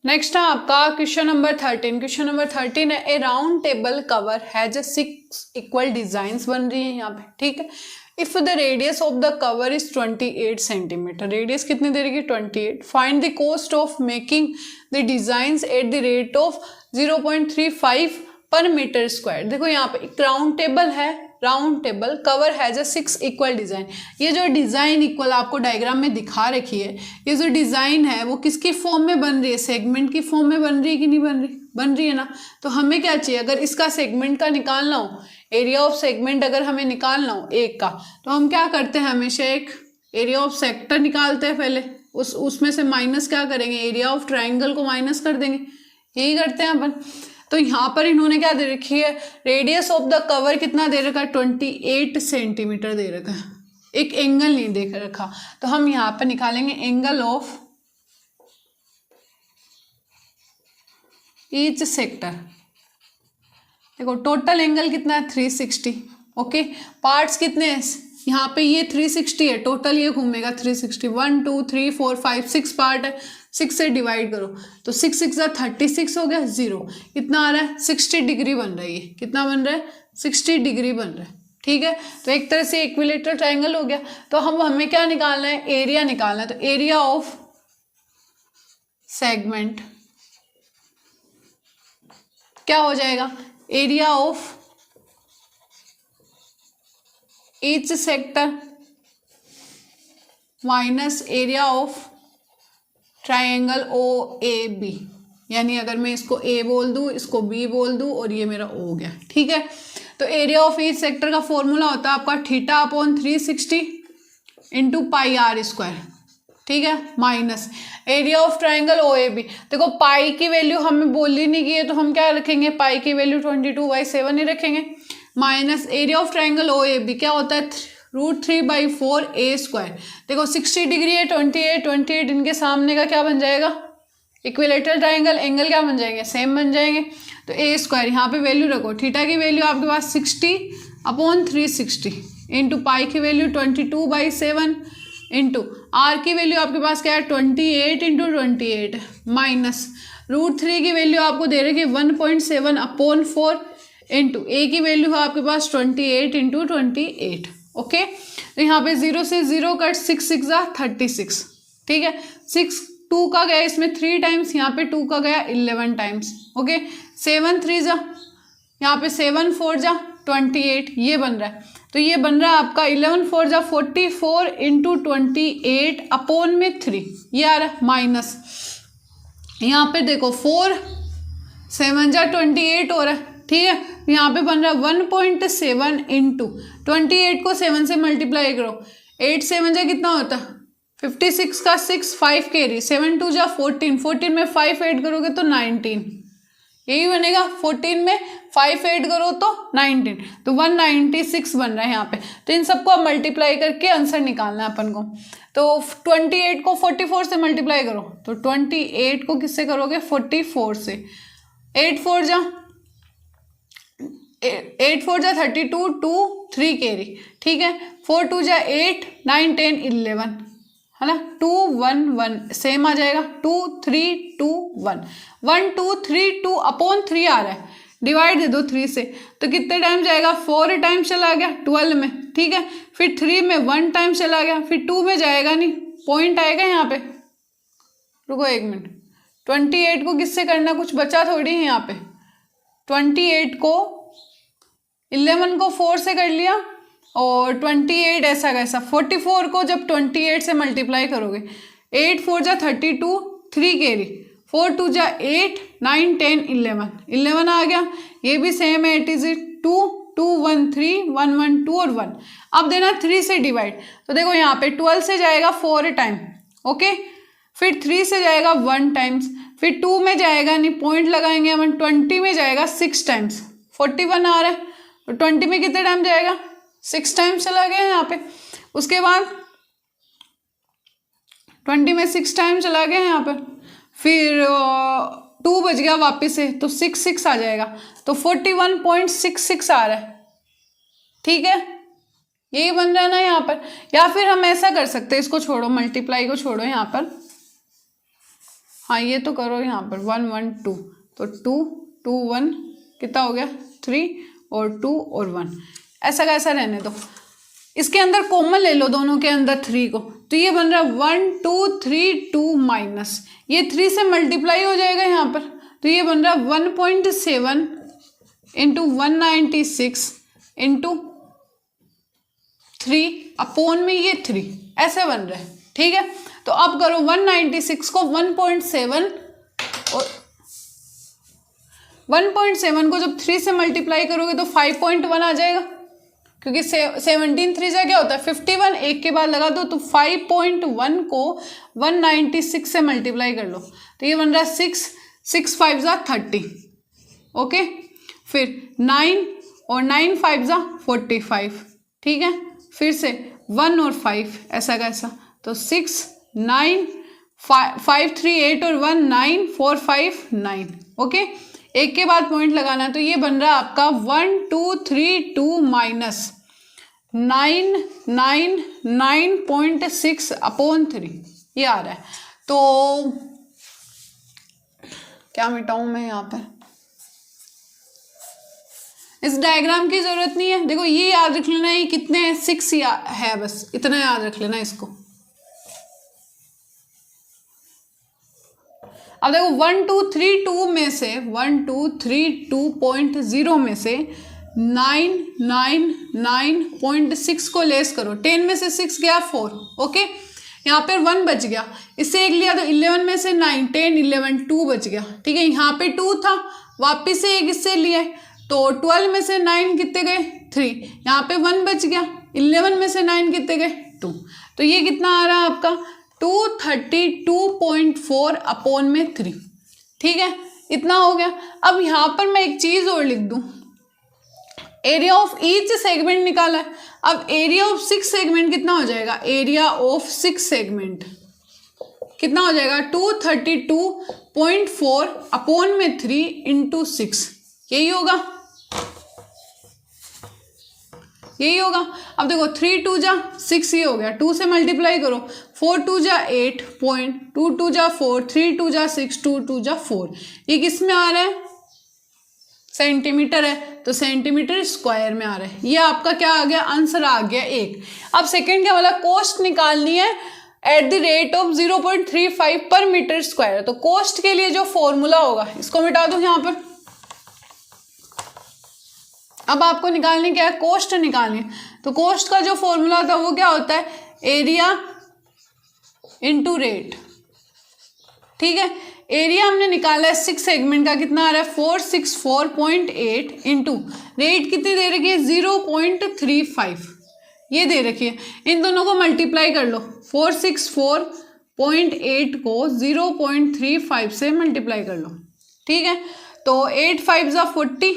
Next है आपका question number 13। Question number 13 है a round table cover has 6 equal designs बन रही है यहाँ पे, ठीक है। If the radius of the cover is 28 centimetre, radius कितनी दे रही है 28, find the cost of making the designs at the rate of 0.35 per metre square. देखो यहाँ पे एक राउंड टेबल है, round table cover has 6 equal design. ये जो डिजाइन इक्वल आपको डायग्राम में दिखा रखी है, ये जो डिजाइन है वो किसकी फॉर्म में बन रही है, सेगमेंट की फॉर्म में बन रही है कि नहीं बन रही, बन रही है ना। तो हमें क्या चाहिए, अगर इसका सेगमेंट का निकालना हो, एरिया ऑफ सेगमेंट अगर हमें निकालना हो एक का, तो हम क्या करते हैं, हमेशा एक एरिया ऑफ सेक्टर निकालते हैं पहले, उसमें से माइनस क्या करेंगे, एरिया ऑफ ट्राइंगल को माइनस कर देंगे, यही करते हैं अपन। तो यहाँ पर इन्होंने क्या दे रखी है, रेडियस ऑफ द कवर कितना दे रखा है 28 सेंटीमीटर दे रखा है, एक एंगल नहीं देख रखा। तो हम यहाँ पर निकालेंगे एंगल ऑफ ईच सेक्टर। देखो टोटल एंगल कितना है 360, ओके। पार्ट्स कितने हैं यहाँ पे, ये 360 है टोटल, ये घूमेगा 360, 1 2 3 4 5 6 पार्ट है, 6 से डिवाइड करो तो 6 6 36 हो गया, 0 कितना आ रहा है 60 डिग्री बन रही है, कितना बन रहा है 60 डिग्री बन रहा है, ठीक है। तो एक तरह से इक्विलेटरल ट्राइंगल हो गया। तो हमें क्या निकालना है, एरिया निकालना है। तो एरिया ऑफ सेगमेंट क्या हो जाएगा, area of each sector minus area of triangle O A B, यानी अगर मैं इसको ए बोल दूं, इसको बी बोल दूं और ये मेरा ओ हो गया, ठीक है। तो एरिया ऑफ ईच सेक्टर का फॉर्मूला होता है आपका theta upon 360 into pi are square, ठीक है, minus area of triangle O A B. देखो पाई की वैल्यू हमें बोलनी नहीं की है, तो हम क्या रखेंगे, पाई की वैल्यू 22/7 ही रखेंगे, minus area of triangle O A B क्या होता है √3/4 ए स्क्वायर। देखो 60 डिग्री है, 28 इनके सामने का क्या बन जाएगा, इक्विलेटरल ट्राइंगल, एंगल क्या बन जाएंगे, सेम बन जाएंगे। तो ए स्क्वायर यहाँ पे वैल्यू रखो, थीटा की वैल्यू आपके पास 60/360 इंटू पाई की वैल्यू 22/7 इंटू आर की वैल्यू आपके पास क्या है 28 इंटू 28 माइनस √3 की वैल्यू आपको दे रखी है 1.7/4 इंटू ए की वैल्यू है आपके पास 28 इंटू 28, ओके। तो यहाँ पे 0 से 0 कट 6 6 36, ठीक है। 6 2 का गया इसमें 3 टाइम्स, यहाँ पे 2 का गया 11 टाइम्स, ओके। 7 3 यहाँ पे 7 4 28, ये बन रहा है। तो ये बन रहा है आपका 11 4 44 इंटू 28 अपॉन में 3, ये आ रहा है माइनस, यहाँ पे देखो 4 7 28 हो रहा है, ठीक है। यहाँ पे बन रहा है 1.7 इंटू 28 को 7 से मल्टीप्लाई करो, 8 7 कितना होता है 56 का 6 5 कैरी, 7 2 14, 14 में 5 ऐड करोगे तो 19, यही बनेगा। 14 में 5 ऐड करो तो 19, तो 196 बन रहा है यहाँ पे। तो इन सबको आप मल्टीप्लाई करके आंसर निकालना है अपन को। तो 28 को 44 से मल्टीप्लाई करो, तो 28 को किससे करोगे 44 से, 8 4 32 2 3 कैरी, ठीक है। 4 2 8 9 10 11 है ना, 2 1 1 सेम आ जाएगा, 2 3 2 1 1 2 3 2 अपॉन 3 आ रहा है, डिवाइड दे दो 3 से, तो कितने टाइम जाएगा 4 टाइम चला गया 12 में, ठीक है। फिर 3 में 1 टाइम चला गया, फिर 2 में जाएगा नहीं, पॉइंट आएगा यहाँ पे, रुको 1 मिनट। 28 को किससे करना, कुछ बचा थोड़ी है यहाँ पे, 28 को 11 को 4 से कर लिया और 28 ऐसा कैसा, 44 को जब 28 से मल्टीप्लाई करोगे, 8 4 32 3 कैरी, 4 2 8 9 10 11 आ गया, ये भी सेम है, 8 2 2 1 3 1 1 2 और 1। अब देना 3 से डिवाइड, तो देखो यहाँ पे 12 से जाएगा 4 टाइम, ओके। फिर 3 से जाएगा 1 टाइम्स, फिर 2 में जाएगा नहीं, पॉइंट लगाएंगे हम, 20 में जाएगा 6 टाइम्स, 41 आ रहा है, तो 20 में कितने टाइम जाएगा 6 टाइम्स चला गया यहाँ पे। उसके बाद 20 में 6 टाइम चला गया यहाँ पर, फिर 2 बच गया वापस से, तो 6 6 आ जाएगा, तो 41.66 आ रहा है, ठीक है। यही बन रहा है ना यहाँ पर। या फिर हम ऐसा कर सकते हैं, इसको छोड़ो, मल्टीप्लाई को छोड़ो, यहाँ पर हाँ ये तो करो यहाँ पर 1 1 2, तो 2 2 1 कितना हो गया 3 और 2 और 1, ऐसा कैसा रहने दो। इसके अंदर कॉमन ले लो दोनों के अंदर 3 को, तो ये बन रहा है 1 2 3 2 माइनस, ये 3 से मल्टीप्लाई हो जाएगा यहाँ पर, तो ये बन रहा है 1.7 इंटू 196 इंटू 3 अपॉन में ये 3, ऐसे बन रहा है। ठीक है, तो अब करो 196 को 1.7 और 1.7 को जब 3 से मल्टीप्लाई करोगे तो 5.1 आ जाएगा, क्योंकि 17 3 से क्या होता है 51, एक के बाद लगा दो, तो 5.1 को 196 से मल्टीप्लाई कर लो, तो ये बन रहा है 6 6 5 जा 30। ओके, फिर 9 और 9 5 जा 45। ठीक है, फिर से 1 और 5 ऐसा कैसा, तो 6 9 5 3 8 और 1 9 4 5 9। ओके, एक के बाद पॉइंट लगाना है, तो ये बन रहा है आपका 1 2 3 2 माइनस 9 9 9.6 अपॉन 3, ये आ रहा है। तो क्या मिटाऊं मैं यहाँ पर, इस डायग्राम की जरूरत नहीं है, देखो ये याद रख लेना, ये कितने हैं 6 है, बस इतना याद रख लेना इसको। अब देखो 1 2 3 2 में से 1 2 3 2.0 में से 9 9 9.6 को लेस करो, 10 में से 6 गया 4। ओके, यहाँ पर 1 बच गया, इससे एक लिया तो 11 में से 9 10 11 2 बच गया। ठीक है, यहाँ पे 2 था, वापिस से एक इससे लिया, तो 12 में से 9 कितने गए 3, यहाँ पे 1 बच गया, 11 में से 9 कितने गए 2, तो ये कितना आ रहा है आपका 232.4 अपॉन में 3। ठीक है, इतना हो गया। अब यहाँ पर मैं एक चीज और लिख दूं, एरिया ऑफ ईच सेगमेंट निकाला है, अब एरिया ऑफ 6 सेगमेंट कितना हो जाएगा, एरिया ऑफ 6 सेगमेंट कितना हो जाएगा 232.4 अपॉन में 3 इंटू 6, यही होगा, यही होगा। अब देखो 3 2 जा 6, ये हो गया, 2 से मल्टीप्लाई करो, 4 2 जा 8 पॉइंट, 2 2 जा 4, 3 2 जा 6, 2 2 जा 4, ये किस में आ रहा है सेंटीमीटर है, तो सेंटीमीटर स्क्वायर में आ रहा है। ये आपका क्या आ गया, आंसर आ गया 1। अब सेकंड क्या बोला, कॉस्ट निकालनी है eight the rate of 0.35 per metre square, तो कॉस्ट के लिए जो फॉर्मूला होगा इसको मिटा दो यहाँ पर। अब आपको निकालनी क्या है, कॉस्ट निकालनी है, तो कॉस्ट का जो फॉर्मूला था वो क्या होता है, एरिया इंटू रेट। ठीक है, एरिया हमने निकाला है 6 सेगमेंट का, कितना आ रहा है 464.8 इंटू रेट कितनी दे रखी है 0.35, ये दे रखी है, इन दोनों को मल्टीप्लाई कर लो, 464.8 को 0.35 से मल्टीप्लाई कर लो। ठीक है, तो 8 5 जा 40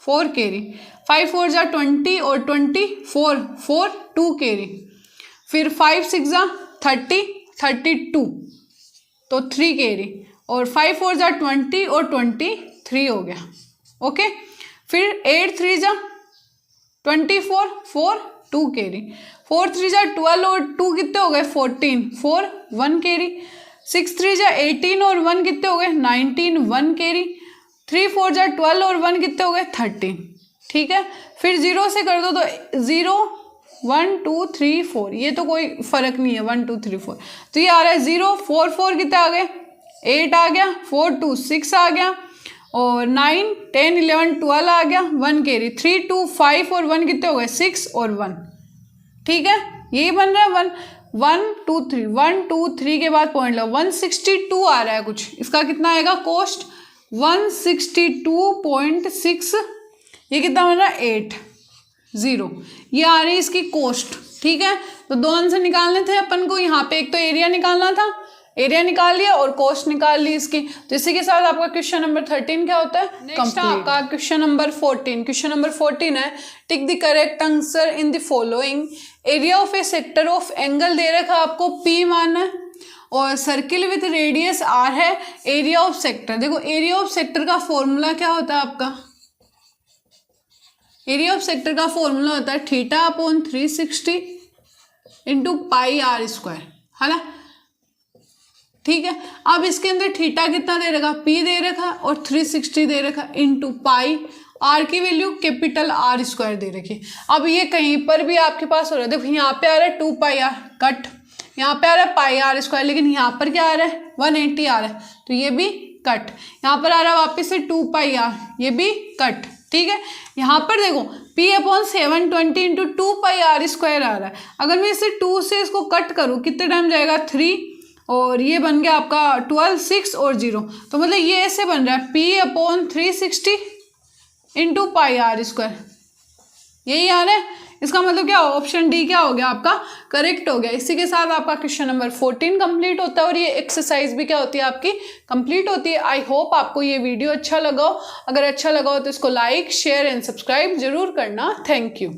4 कैरी, 5 4 जा 20 और 24 4 2 कैरी, फिर 5 6 जा 30 32 तो 3 कैरी, और 5 4 जा 20 और 23 हो गया। ओके, फिर 8 3 जा 24 4 2 कैरी, 4 3 जा 12 और 2 कितने हो गए 14 4 1 कैरी, 6 3 जा 18 और 1 कितने हो गए 19 1 कैरी, 3 4 जा 12 और 1 कितने हो गए 13। ठीक है, फिर 0 से कर दो तो 0 1 2 3 4, ये तो कोई फर्क नहीं है 1 2 3 4, तो ये आ रहा है 0 4 4 कितने आ गए 8 आ गया, 4 2 6 आ गया, और 9 10 11 12 आ गया, 1 कैरी, 3 2 5 और 1 कितने हो गए 6 और 1। ठीक है, यही बन रहा है 1 1 2 3 1 2 3 के बाद पॉइंट लो, 162 आ रहा है कुछ, इसका कितना आएगा कॉस्ट 162.6, ये कितना बन रहा है 8 0, ये आ रही है इसकी कॉस्ट। ठीक है, तो दो आंसर निकालने थे अपन को, यहाँ पे एक तो एरिया निकालना था, एरिया निकाल लिया और कॉस्ट निकाल ली इसकी, तो इसी के साथ आपका क्वेश्चन नंबर 13 क्या होता है, नेक्स्ट आपका क्वेश्चन नंबर 14। क्वेश्चन नंबर 14 है, tick the correct answer in the following, area of a sector of angle दे रखा आपको P मानना है, और सर्किल विथ रेडियस R है, एरिया ऑफ सेक्टर। देखो एरिया ऑफ सेक्टर का फॉर्मूला क्या होता है आपका, एरिया ऑफ सेक्टर का फॉर्मूला होता है θ/360 इंटू पाई R स्क्वायर, है ना। ठीक है। अब इसके अंदर थीटा कितना दे रखा, पी दे रखा और 360 दे रखा इंटू पाई, आर की वैल्यू कैपिटल आर स्क्वायर दे रखी। अब ये कहीं पर भी आपके पास हो रहा है, देखो यहाँ पे आ रहा है 2 पाई आर कट, यहाँ पे आ रहा है पाई आर स्क्वायर, लेकिन यहाँ पर क्या आ रहा है 180 आ रहा है, तो ये भी कट। यहाँ पर आ रहा है वापस से 2 पाई आर, ये भी कट, ठीक है। यहाँ पर देखो P/720 into 2 pi are square आ रहा है, अगर मैं इसे 2 से इसको कट करूँ कितने टाइम जाएगा 3, और ये बन गया आपका 12, 6 और 0, तो मतलब ये ऐसे बन रहा है P/360 into pi are square, यही आ रहा है। इसका मतलब क्या, ऑप्शन डी क्या हो गया आपका, करेक्ट हो गया। इसी के साथ आपका क्वेश्चन नंबर 14 कंप्लीट होता है और ये एक्सरसाइज भी क्या होती है आपकी कंप्लीट होती है। आई होप आपको ये वीडियो अच्छा लगा हो, अगर अच्छा लगा हो तो इसको लाइक शेयर एंड सब्सक्राइब जरूर करना। Thank you.